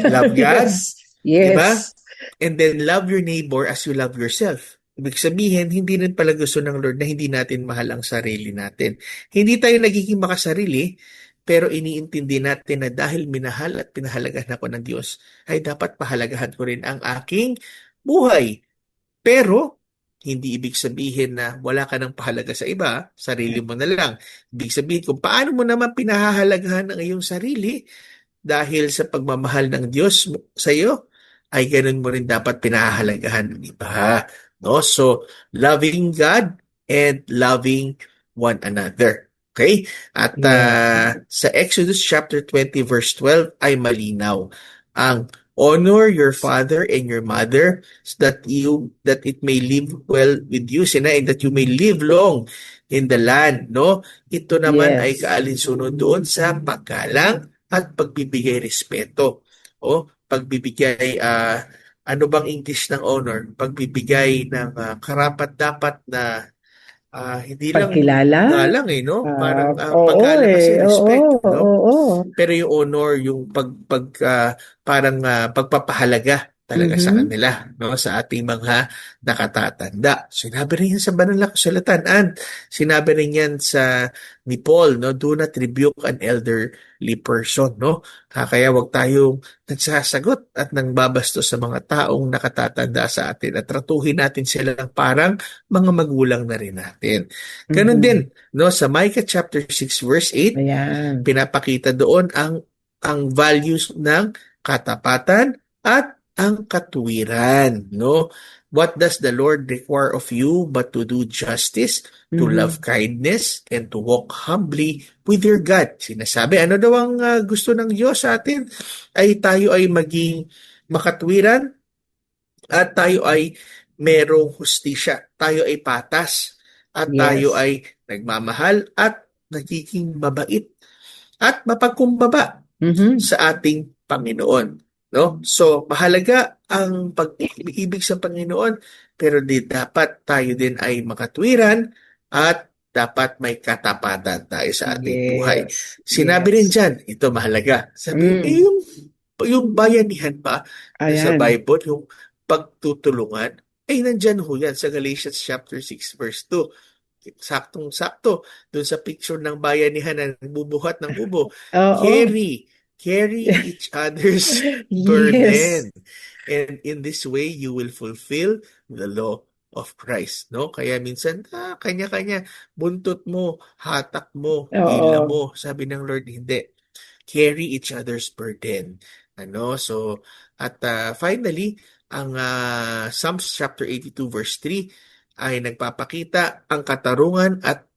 Love God, Yes. diba? Yes. And then love your neighbor as you love yourself. Ibig sabihin, hindi rin pala gusto ng Lord na hindi natin mahal ang sarili natin. Hindi tayo nagiging makasarili, pero iniintindi natin na dahil minahal at pinahalagahan ako ng Diyos, ay dapat pahalagahan ko rin ang aking buhay. Pero, hindi ibig sabihin na wala ka ng pahalaga sa iba, sarili mo na lang. Ibig sabihin kung paano mo naman pinahahalagahan ang iyong sarili dahil sa pagmamahal ng Diyos sa iyo, ay ganun mo rin dapat pinahahalagahan ng iba. No? So, loving God and loving one another. Okay? At Yes. sa Exodus chapter 20 verse 12 ay malinaw ang honor your father and your mother so that it may live well with you and that you may live long in the land, no? Ito naman ay Yes. kaalinsunod doon sa paggalang at pagbibigay respeto. O pagbibigay ano bang English ng honor? Pagbibigay ng karapat-dapat na hindi lang Pagkilala? galang no? Parang Oo paggalang kasi eh. Oo. respect, no? Oo. Pero yung honor, yung parang pagpapahalaga talaga sa Mhm. kanila, no? Sa ating mga nakatatanda. Sinabi rin yan sa banal na kasulatan and sinabi rin yan ni Paul, no? Do not rebuke an elderly person, no? Kaya wag tayong nagsasagot at nang babastos sa mga taong nakatatanda sa atin at tratuhin natin sila parang mga magulang na rin natin. Ganon Mhm. din, no? Sa Micah chapter 6 verse 8, Ayan. pinapakita doon ang values ng katapatan at ang katuwiran, no? What does the Lord require of you but to do justice, to love Mhm. kindness, and to walk humbly with your God? Sinasabi, ano daw ang gusto ng Diyos sa atin? Ay tayo ay maging makatwiran at tayo ay merong hustisya. Tayo ay patas at tayo Yes. ay nagmamahal at nagiging mabait at mapagkumbaba Mhm. sa ating Panginoon, no? So, mahalaga ang pag-ibig sa Panginoon, pero dapat tayo din ay makatwiran at dapat may katapatan tayo sa ating buhay. Yes. Sinabi rin Yes. dyan, ito mahalaga. Sabi, Mm. yung bayanihan pa sa Ayan. Bible, yung pagtutulungan, ay nandyan ho yan sa Galatians chapter 6 verse 2. Saktong-sakto doon sa picture ng bayanihan na nagbubuhat ng ubo. Oo. Carry each other's Yes. burden. And in this way, you will fulfill the law of Christ. No? Kaya minsan, kanya-kanya, buntot mo, hatak mo, hila Oo. mo. Sabi ng Lord, hindi. carry each other's burden. So at finally, ang Psalms chapter 82 verse 3 ay nagpapakita ang katarungan at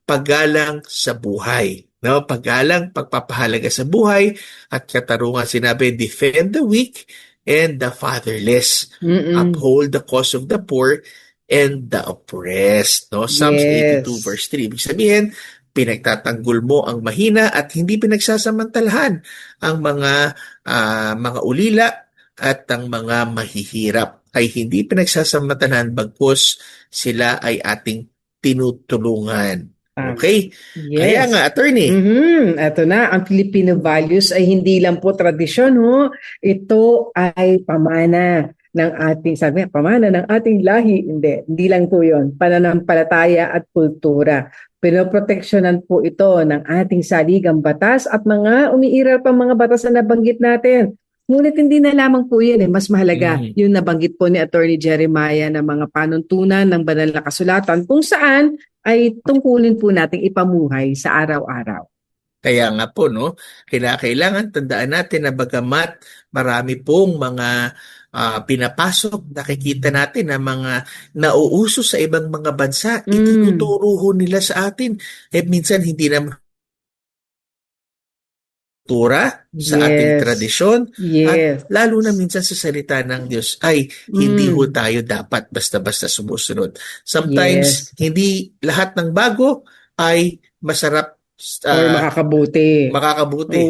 paggalang sa buhay. No, paggalang, pagpapahalaga sa buhay at katarungan. Sinabi, defend the weak and the fatherless. Uphold the cause of the poor and the oppressed. No, Psalms 82 Yes. verse 3. Ibig sabihin, pinagtatanggol mo ang mahina at hindi pinagsasamantalahan ang mga ulila at ang mga mahihirap ay hindi pinagsasamantalahan bagkus sila ay ating tinutulungan. Okay? Kaya Yes. nga, attorney, Ito na, ang Filipino values ay hindi lang po tradisyon, ho. Ito ay pamana ng ating, sabi, pamana ng ating lahi. Hindi lang po yun. Pananampalataya at kultura. Pinoproteksyonan po ito ng ating saligang batas at mga umiiral pang mga batas na nabanggit natin. Ngunit hindi na lamang po yun. Mas mahalaga yung nabanggit po ni Attorney Jeremiah na mga panuntunan ng banal na kasulatan kung saan ay tungkulin po nating ipamuhay sa araw-araw. kaya nga po, no, kailangan tandaan natin na bagamat marami pong mga pinapasok, nakikita natin na mga nauuso sa ibang mga bansa, itinuturo ho nila sa atin. Minsan hindi naman tura sa ating tradisyon at lalo na minsan sa salita ng Diyos ay hindi ho tayo dapat basta-basta sumusunod. Sometimes hindi lahat ng bago ay masarap or makakabuti.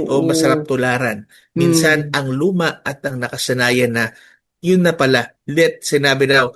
o masarap tularan. Minsan ang luma at ang nakasanayan na yun na pala, sinabi daw,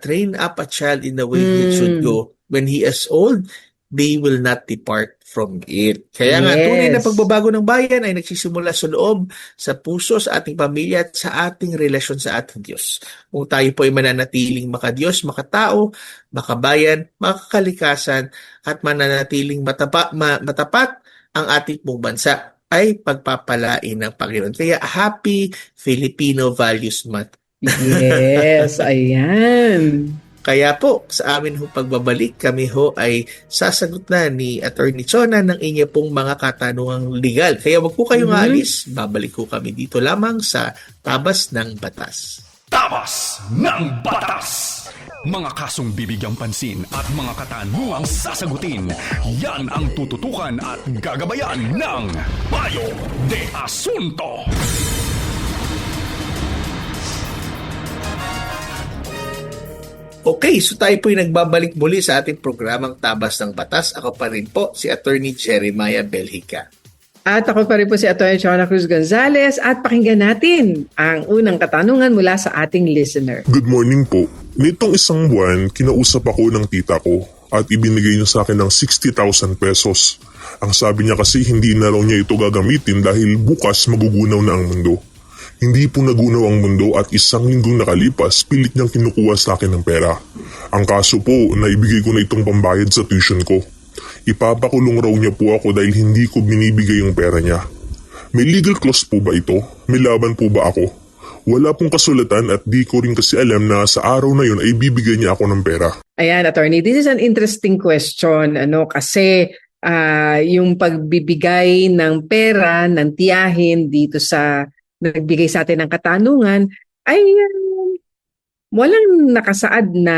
train up a child in the way he should go. When he is old, they will not depart from it. Kaya nga, tunay na pagbabago ng bayan ay nagsisimula sa loob, sa puso, sa ating pamilya at sa ating relasyon sa ating Diyos. Kung tayo po ay mananatiling makadiyos, makatao, makabayan, makakalikasan, at mananatiling matapat ang ating pong bansa, ay pagpapalain ng Panginoon. Kaya Happy Filipino Values Month. Yes, ayan. Kaya po, sa amin ho pagbabalik, kami ho ay sasagot na ni Attorney Chona ng inyo pong mga katanungang legal. Kaya wag po kayong aalis, babalik ko kami dito lamang sa Tabas ng Batas. Tabas ng Batas! Mga kasong bibigyang pansin at mga katanungang sasagutin, yan ang tututukan at gagabayan ng Payo de Asunto. Okay, so tayo po'y nagbabalik muli sa ating programang Tabas ng Batas. Ako pa rin po si Attorney Jeremiah Belhica. At ako pa rin po si Atty. Chona Cruz Gonzalez at pakinggan natin ang unang katanungan mula sa ating listener. Good morning po. Nitong isang buwan, kinausap ako ng tita ko at ibinigay niya sa akin ng 60,000 pesos. Ang sabi niya kasi hindi na raw niya ito gagamitin dahil bukas magugunaw na ang mundo. Hindi po nagunaw ang mundo at isang linggong nakalipas, pilit niyang kinukuha sa akin ng pera. Ang kaso po, naibigay ko na itong pambayad sa tuition ko. Ipapakulong raw niya po ako dahil hindi ko binibigay yung pera niya. May legal clause po ba ito? May laban po ba ako? Wala pong kasulatan at di ko rin kasi alam na sa araw na yun ay bibigyan niya ako ng pera. Ayan, attorney, this is an interesting question. Kasi yung pagbibigay ng pera, ng tiyahin dito sa nagbigay sa atin ng katanungan ay walang nakasaad na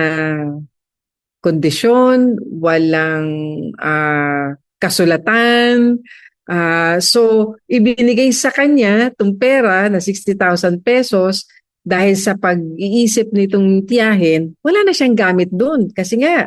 kondisyon, walang kasulatan. So, ibinigay sa kanya itong pera na 60,000 pesos dahil sa pag-iisip nitong tiyahin, wala na siyang gamit doon. Kasi nga,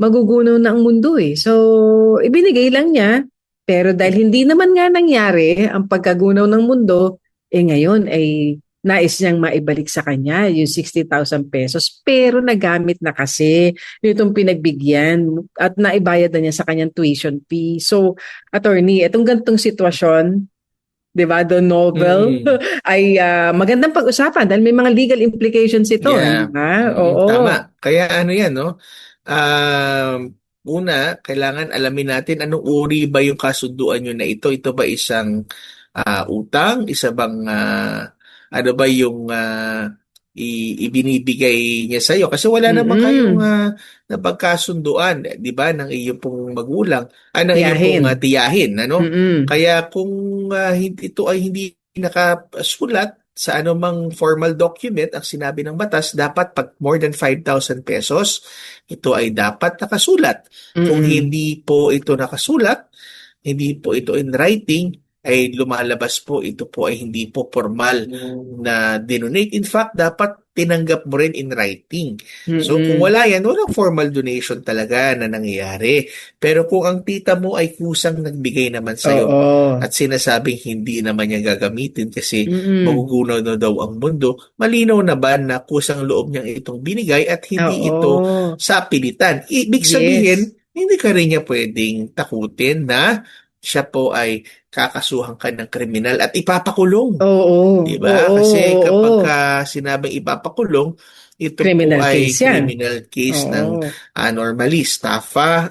magugunaw na ang mundo eh. So, ibinigay lang niya. Pero dahil hindi naman nga nangyari ang pagkagunaw ng mundo, ngayon ay nais niyang maibalik sa kanya yung 60,000 pesos pero nagamit na kasi nitong pinagbigyan at naibayad na niya sa kanyang tuition fee. So, attorney, itong gantong sitwasyon, di ba, the novel, ay magandang pag-usapan dahil may mga legal implications ito. Oo. Tama. Kaya ano yan, no? Una, kailangan alamin natin anong uri ba yung kasunduan nyo na ito. Ito ba isang utang? Isa bang ano ba yung ibinibigay niya sa iyo kasi wala naman kayong napagkasunduan, 'di ba, ng iyong pong magulang, ng iyong pong Tiyahin. tiyahin, ano? Mm-mm. Kaya kung ito ay hindi nakasulat sa anumang formal document, ang sinabi ng batas, dapat pag more than 5,000 pesos, ito ay dapat nakasulat. Kung Mm-mm. hindi po ito nakasulat, hindi po ito in writing, ay lumalabas po, ito po ay hindi po formal na dinonate. In fact, dapat tinanggap mo rin in writing. So kung Mm-mm. wala yan, walang formal donation talaga na nangyayari. Pero kung ang tita mo ay kusang nagbigay naman sa'yo Oo. at sinasabing hindi naman niya gagamitin kasi Mm-mm. magugunaw na daw ang mundo, malinaw na ba na kusang loob niyang itong binigay at hindi ito Oo. sa pilitan? Ibig sabihin, Yes. hindi ka rin niya pwedeng takutin na siya po ay kakasuhan ka ng kriminal at ipapakulong. Oo. 'Di Oo. ba? Kasi kapag Oo. sinabing ipapakulong, ito po Criminal ay case yan. criminal case ng Oo. normally estafa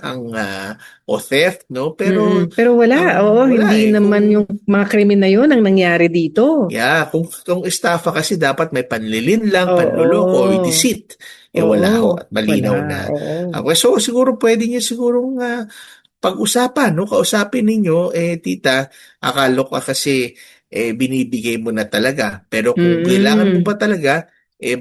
o theft, no? Pero Mm-mm. Pero wala. Oo. wala Hindi naman yung kung mga krimen na yun ang nangyari dito. kung estafa kasi dapat may panlilinlang, panluloko o Oo. deceit. Wala ho Oo. at malinaw Wala. na. Oo. So siguro pwede niya sigurong pag-usapan, no? Kausapin ninyo, tita, akala ko kasi binibigay mo na talaga. Pero kung kailangan mo Mm-mm. pa talaga,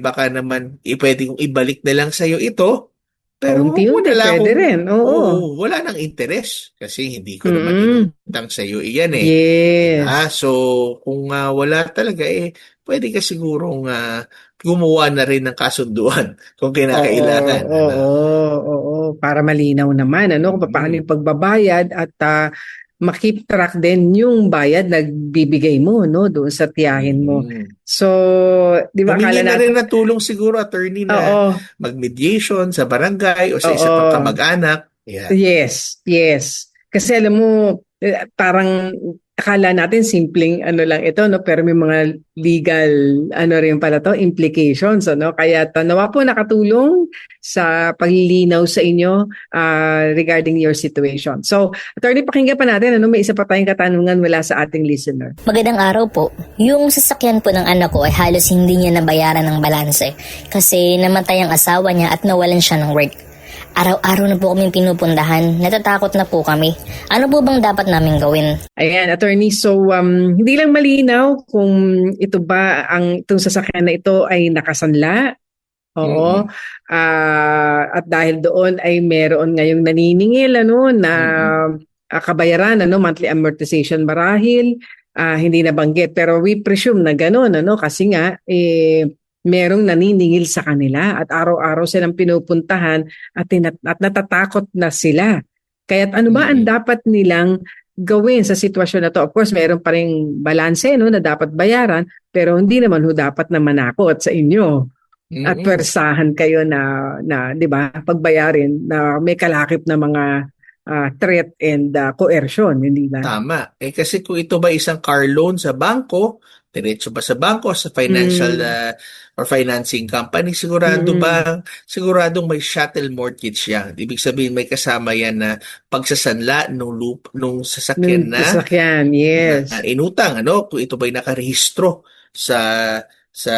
baka naman pwede kong ibalik na lang sa'yo ito. Pero wag mo Paunti-unti. na lang Pwede kung, rin. Oo. oo, wala nang interes. Kasi hindi ko naman Mm-mm. inutang sa'yo iyan eh. Diba? Yes. So, kung wala talaga, pwede ka sigurong gumawa na rin ng kasunduan kung Oo, kinakailangan. Ano? oo, oo. Para malinaw naman, ano, kung paano Mm. yung pagbabayad at makip track din yung bayad na bibigay mo, no, doon sa tiyahin mo. Mm. So, di ba Humingi akala na rin natin, ng tulong siguro, attorney, na oo, mag-mediation sa barangay o sa isa pang oo. kamag-anak. Yan. Yes, yes. Kasi alam mo, parang akala natin simpleng ano lang ito, no, pero may mga legal ano rin pala to, implications, ano. Kaya nawa po nakatulong sa paglilinaw sa inyo regarding your situation. So, attorney, pakinggan pa natin, ano, may isa pa tayong katanungan mula sa ating listener. Magandang araw po. Yung sasakyan po ng anak ko ay halos hindi niya nabayaran ng balanse kasi namatay ang asawa niya at nawalan siya ng work. Araw-araw na po kaming pinupundahan, natatakot na po kami. Ano po bang dapat namin gawin? Ayan, attorney, so hindi lang malinaw kung ito ba itong sasakyan na ito ay nakasanla. Oo. Mm-mm. At dahil doon ay meron ngayong naniningil, ano, na kabayaran, ano, monthly amortization marahil, hindi nabanggit. Pero we presume na gano'n, ano, kasi nga, merong naniningil sa kanila at araw-araw silang pinupuntahan at natatakot na sila. Kaya't ano ba ang dapat nilang gawin sa sitwasyon na to? Of course, meron pa ring balanse, no, na dapat bayaran, pero hindi naman ho dapat na manakot sa inyo at persahan kayo na 'di ba, pagbayarin na may kalakip na mga threat and coercion, hindi ba? Tama. Kasi kung ito ba isang car loan sa bangko, diretso ba sa bangko, sa financial or financing company, siguradong may shuttle mortgage yan. Ibig sabihin may kasama yan na pagsasanla nung sasakyan Nung sasakyan, na yes. inutang, ano? Kung ito ba'y nakarehistro sa sa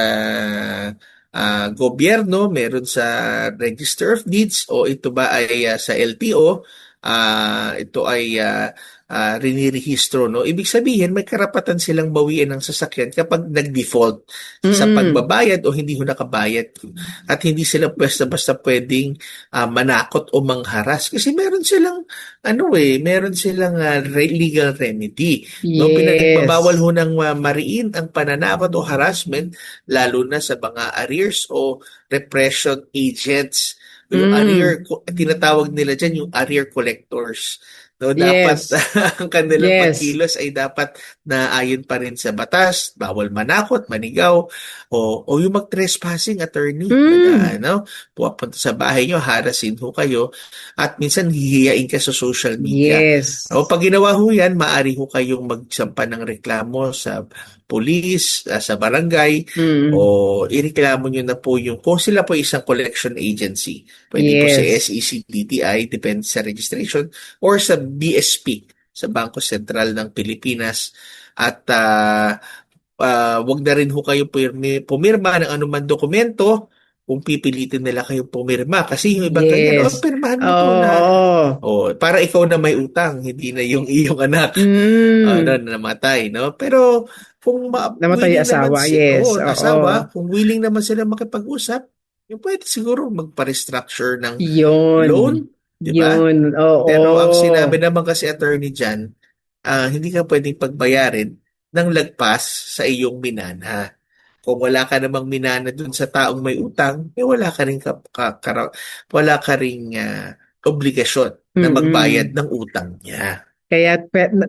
gobyerno, meron sa Register of Deeds, o ito ba ay sa LTO, ito ay rinirehistro, no? Ibig sabihin, may karapatan silang bawiin ng sasakyan kapag nag-default sa pagbabayad o hindi ho nakabayad. At hindi sila basta-basta pwedeng manakot o mangharas. Kasi meron silang, meron silang legal remedy. No? Pinagbabawal ho ng mariin ang pananakot o harassment, lalo na sa mga arrears o repression agents. Yung tinatawag nila dyan yung arrear collectors. No, dapat Yes. ang kanilang Yes. pagkilos ay dapat naayon pa rin sa batas, bawal manakot, manigaw, o yung mag-trespassing, attorney. Pupunta sa bahay nyo, harasin ho kayo, at minsan hihiyain ka sa social media. Yes. O pag ginawa ho yan, maaari ho kayong magsampa ng reklamo sa police, sa barangay, o ireklamo nyo na po kung sila po isang collection agency. Pwede po sa Yes. SEC, DTI, depende sa registration, or sa BSP, sa Bangko Sentral ng Pilipinas. At wag na rin ho kayo pumirma ng anuman dokumento kung pipilitin nila kayong pumirma. Kasi yung iba ganyan, Yes. pirmahan mo to Oo. na. Para ikaw na may utang, hindi na yung iyong anak namatay, no? Pero kung Namatay willing yung naman asawa, yes. asawa, kung willing naman sila makipag-usap, yung pwede siguro magpa-restructure ng Yun. loan, di ba? Yun. Pero ang Oo. sinabi naman kasi attorney dyan, hindi ka pwedeng pagbayarin ng lagpas sa iyong minana. Kung wala ka namang minana dun sa taong may utang, wala ka ring wala ka ring obligasyon na magbayad Mm-mm. ng utang niya. Kaya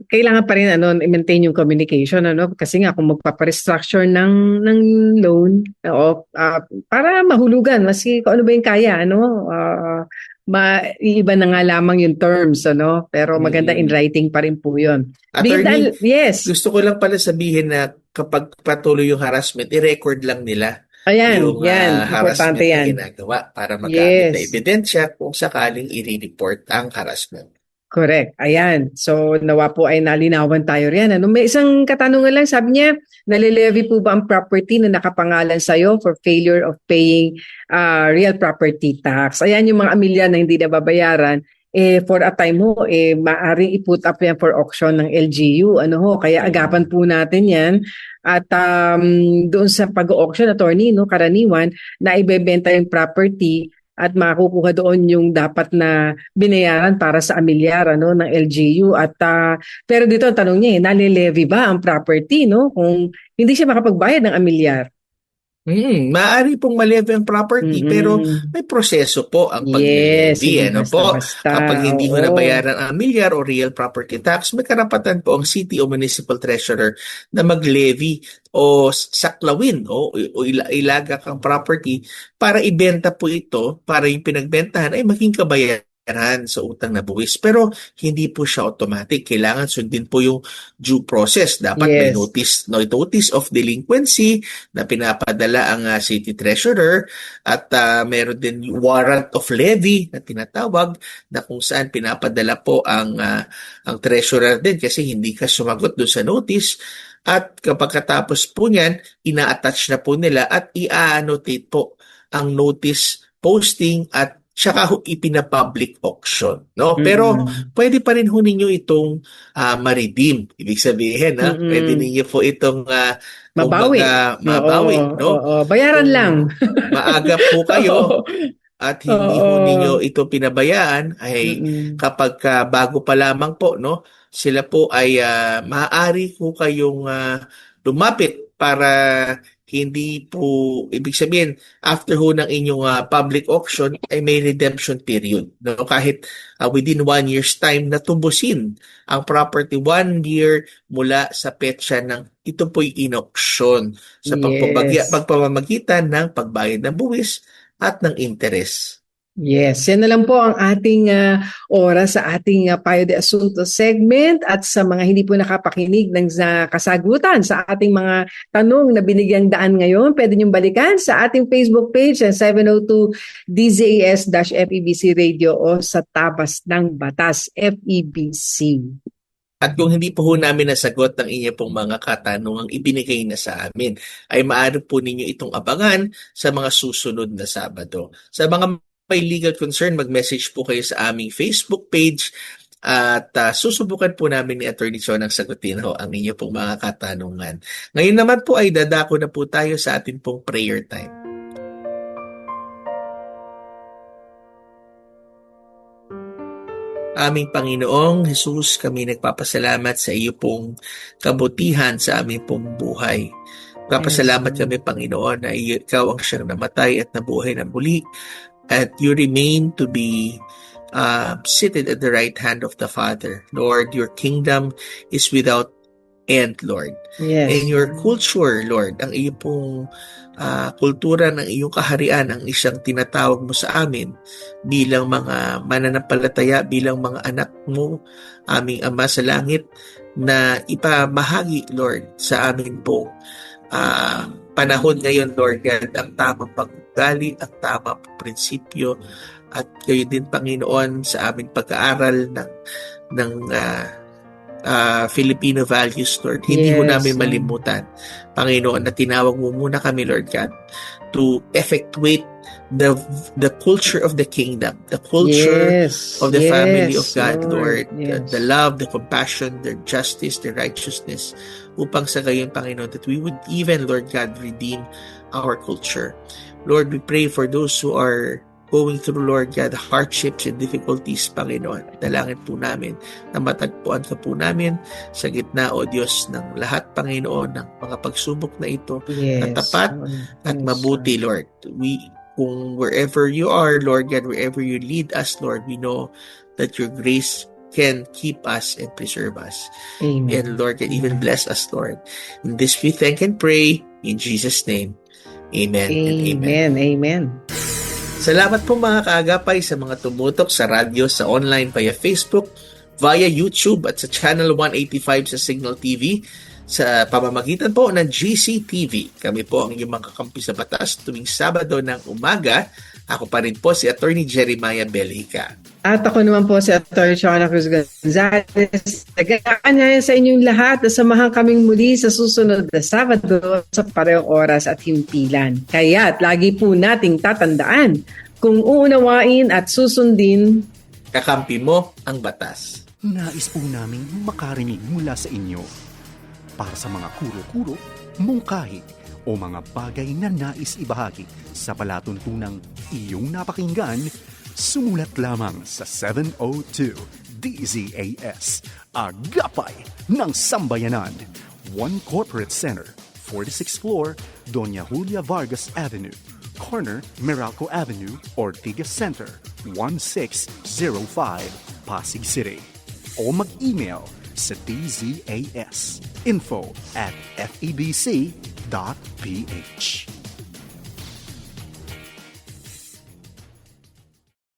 kailangan pa rin i-maintain yung communication kasi nga kung magpapa-restructure ng loan para mahulugan kasi kung ano ba yung kaya maiiba na nga lamang yung terms pero maganda in Mm. writing pa rin po yun. Attorney, Yes. gusto ko lang pala sabihin na kapag patuloy yung harassment, i-record lang nila Ayan, yung yan, importante harassment na yan. ginagawa para magamit na Yes. ebidensya kung sakaling i-report ang harassment. Correct. Ayan. So, nawa po ay nalinawan tayo riyan. May isang katanungan lang. Sabi niya, nalilevy po ba ang property na nakapangalan sa'yo for failure of paying real property tax? Ayan yung mga amilyar na hindi nababayaran. For a time maaaring i-put up yan for auction ng LGU. Kaya agapan po natin yan. At doon sa pag-auction, attorney, karaniwan, na ibebenta yung property at makukuha doon yung dapat na binayaran para sa amilyar ng LGU at pero dito ang tanong niya nalilevy ba ang property kung hindi siya makapagbayad ng amilyar? Maaari pong malevy ang property pero may proseso po ang Yes, paglilevy. hindi Po? basta-basta. Kapag hindi ho Oo. nabayaran ang amilyar o real property tax, may karapatan po ang city o municipal treasurer na maglevy o saklawin o ilagak ang property para ibenta po ito para yung pinagbentahan ay maging kabayaran sa utang na buwis. Pero hindi po siya automatic. Kailangan sundin po yung due process. Dapat may Yes. notice of delinquency na pinapadala ang city treasurer at meron din warrant of levy na tinatawag na kung saan pinapadala po ang treasurer din kasi hindi ka sumagot doon sa notice. At kapag katapos po niyan, ina-attach na po nila at i-annotate po ang notice posting at tsaka ipina-public auction. No? Pero pwede pa rin ho ninyo itong ma-redeem. Ibig sabihin, pwede ninyo po itong Mabawi. mabawi. Oo, No? oo. Bayaran Kung lang. maaga po kayo at hindi ho ninyo ito pinabayaan, ay kapag bago pa lamang po, no, sila po ay maaari po kayong lumapit para hindi po, ibig sabihin, after ho ng inyong public auction, ay may redemption period. No? Kahit within 1 year's time na tubusin ang property 1 year mula sa petsa ng ito po'y in-auction sa pagpamamagitan ng pagbayad ng buwis at ng interest. Yes, yan na lang po ang ating oras sa ating Payo de Asunto segment at sa mga hindi po nakapakinig ng kasagutan sa ating mga tanong na binigyang daan ngayon, pwede niyong balikan sa ating Facebook page sa 702 DZAS-FEBC Radio o sa Tabas ng Batas FEBC. At kung hindi po namin nasagot ang inyo pong mga katanungang ibinigay na sa amin, ay maaari po ninyo itong abangan sa mga susunod na Sabado. Sa mga may legal concern, mag-message po kayo sa aming Facebook page at susubukan po namin ni Attorney Chon ang sagutin ang inyo pong mga katanungan. Ngayon naman po ay dadako na po tayo sa atin pong prayer time. Aming Panginoong Jesus, kami nagpapasalamat sa iyo pong kabutihan sa aming pong buhay. Nagpapasalamat kami, Panginoon, na ikaw ang siyang namatay at nabuhay na muli. At you remain to be seated at the right hand of the Father. Lord, your kingdom is without end, Lord. Yes. And your culture, Lord, ang iyong pong kultura ng iyong kaharian, ang isang tinatawag mo sa amin bilang mga mananampalataya, bilang mga anak mo, aming Ama sa langit, na ipamahagi, Lord, sa amin pong panahon ngayon, Lord God, ang tamang pag-ugali, ang tamang prinsipyo, at kayo din, Panginoon, sa aming pag-aaral ng Filipino values, Lord. Hindi ho Yes. namin malimutan, Panginoon, na tinawag mo muna kami, Lord God, to effectuate the culture of the kingdom, the culture Yes. of the Yes, family of God, Lord. Yes. The love, the compassion, the justice, the righteousness, upang sa gayon, Panginoon, that we would even, Lord God, redeem our culture. Lord, we pray for those who are going through, Lord God, hardships and difficulties, Panginoon. Dalangin po namin na matagpuan ka po namin sa gitna, O Diyos, ng lahat, Panginoon, ng mga pagsubok na ito, Yes. na tapat at Yes, mabuti, Lord. Kung wherever you are, Lord God, wherever you lead us, Lord, we know that your grace can keep us and preserve us. Amen. And Lord, can even bless us, Lord. In this we thank and pray in Jesus' name. Amen and amen. Amen. Amen. Salamat po mga kaagapay sa mga tumutok sa radyo, sa online, via Facebook, via YouTube at sa Channel 185 sa Signal TV, sa pamamagitan po ng GCTV. Kami po ang inyong mga kakampi sa batas tuwing Sabado ng umaga. Ako pa rin po si Attorney Jeremiah Belhica. At ako naman po si Atty. Shona Cruz Gonzalez. Nagkakanya sa inyong lahat na samahan kaming muli sa susunod na Sabado sa parehong oras at himpilan. Kaya't lagi po nating tatandaan, kung uunawain at susundin, Kakampi mo ang batas. Nais po naming makarinig mula sa inyo. Para sa mga kuro-kuro, mungkahi, o mga bagay na nais ibahagi sa palatuntunang iyong napakinggan, sumulat lamang sa 702 DZAS, Agapay ng Sambayanan. 1 Corporate Center, 46th floor, Doña Julia Vargas Avenue, corner Meralco Avenue, Ortigas Center, 1605, Pasig City. O mag-email sa dzas info@febc.ph.